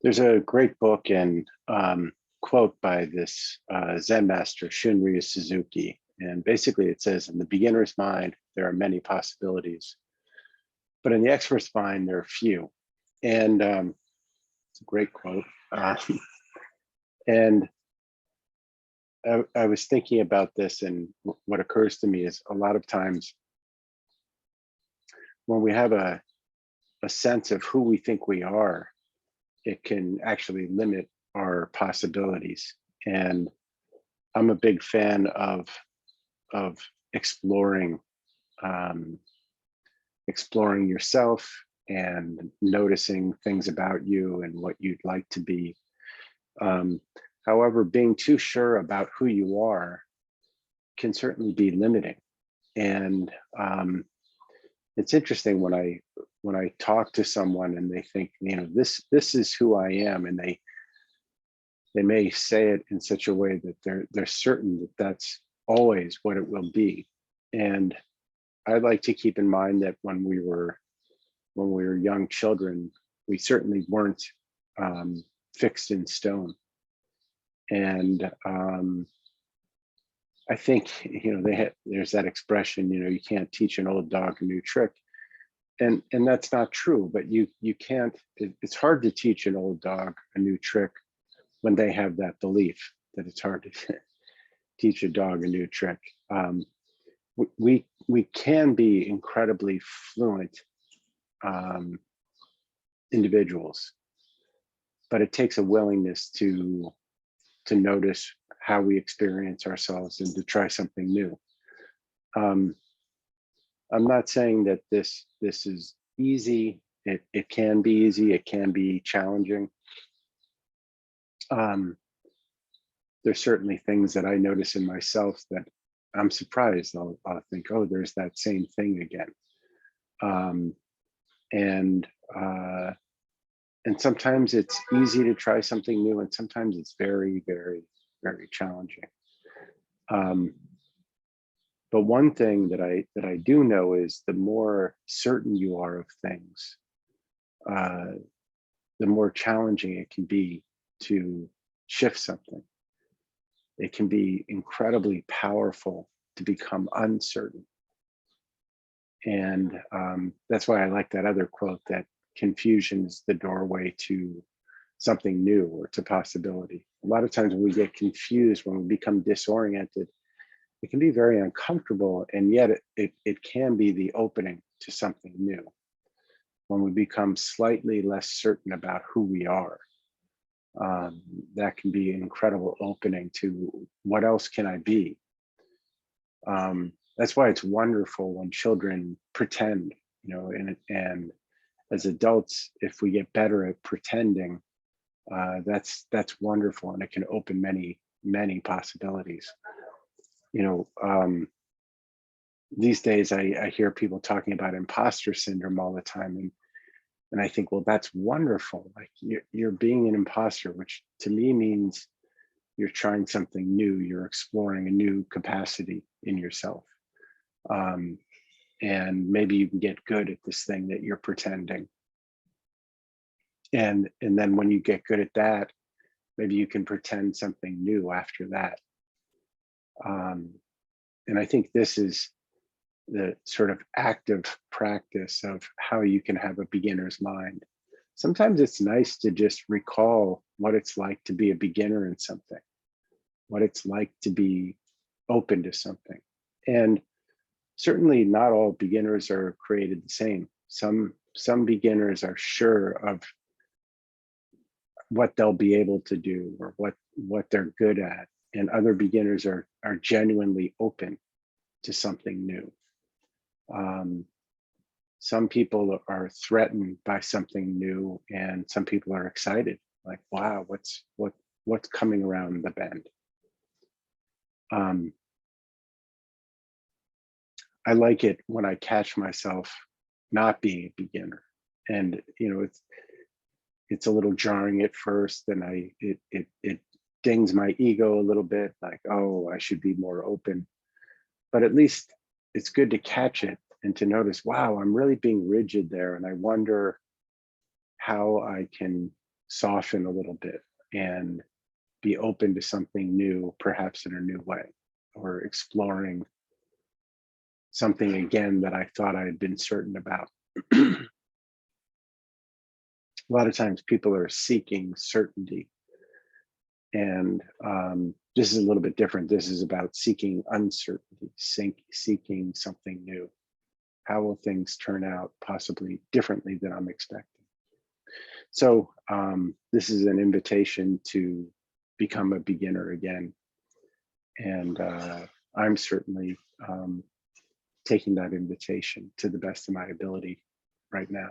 There's a great book and quote by this Zen master, Shunryu Suzuki. And basically it says, in the beginner's mind, there are many possibilities, but in the expert's mind, there are few. And it's a great quote. And I was thinking about this, and what occurs to me is a lot of times when we have a sense of who we think we are, it can actually limit our possibilities. And I'm a big fan of exploring exploring yourself and noticing things about you and what you'd like to be. However, being too sure about who you are can certainly be limiting. And it's interesting when I talk to someone and they think, this is who I am, and they may say it in such a way that they're certain that that's always what it will be. And I'd like to keep in mind that when we were young children, we certainly weren't fixed in stone. And I think there's that expression, you can't teach an old dog a new trick, and that's not true. But you can't. It's hard to teach an old dog a new trick when they have that belief that it's hard to teach a dog a new trick. We can be incredibly fluent individuals, but it takes a willingness to notice how we experience ourselves and to try something new. I'm not saying that this is easy. It can be easy. It can be challenging. There's certainly things that I notice in myself that I'm surprised. I'll think, oh, there's that same thing again. And sometimes it's easy to try something new, and sometimes it's very, very, very challenging. But one thing that I do know is the more certain you are of things, the more challenging it can be to shift something. It can be incredibly powerful to become uncertain. And that's why I like that other quote, that confusion is the doorway to something new or to possibility. A lot of times when we get confused, when we become disoriented, it can be very uncomfortable, and yet it can be the opening to something new. When we become slightly less certain about who we are, that can be an incredible opening to what else can I be. That's why it's wonderful when children pretend, and as adults, if we get better at pretending, that's wonderful, and it can open many possibilities. These days I hear people talking about imposter syndrome all the time, and I think, well, that's wonderful. Like you're being an imposter, which to me means you're trying something new, you're exploring a new capacity in yourself. And maybe you can get good at this thing that you're pretending. And then when you get good at that, maybe you can pretend something new after that. And I think this is the sort of active practice of how you can have a beginner's mind. Sometimes it's nice to just recall what it's like to be a beginner in something, what it's like to be open to something. And certainly not all beginners are created the same. Some beginners are sure of what they'll be able to do or what they're good at, and other beginners are genuinely open to something new. Some people are threatened by something new, and some people are excited, like, wow, what's coming around the bend. I like it when I catch myself not being a beginner, and it's a little jarring at first, and it dings my ego a little bit, like, oh, I should be more open. But at least it's good to catch it and to notice, wow, I'm really being rigid there, and I wonder how I can soften a little bit and be open to something new, perhaps in a new way, or exploring something again that I thought I had been certain about. A lot of times people are seeking certainty, and this is a little bit different. This is about seeking uncertainty, seeking something new. How will things turn out possibly differently than I'm expecting? So this is an invitation to become a beginner again. And I'm certainly taking that invitation to the best of my ability right now.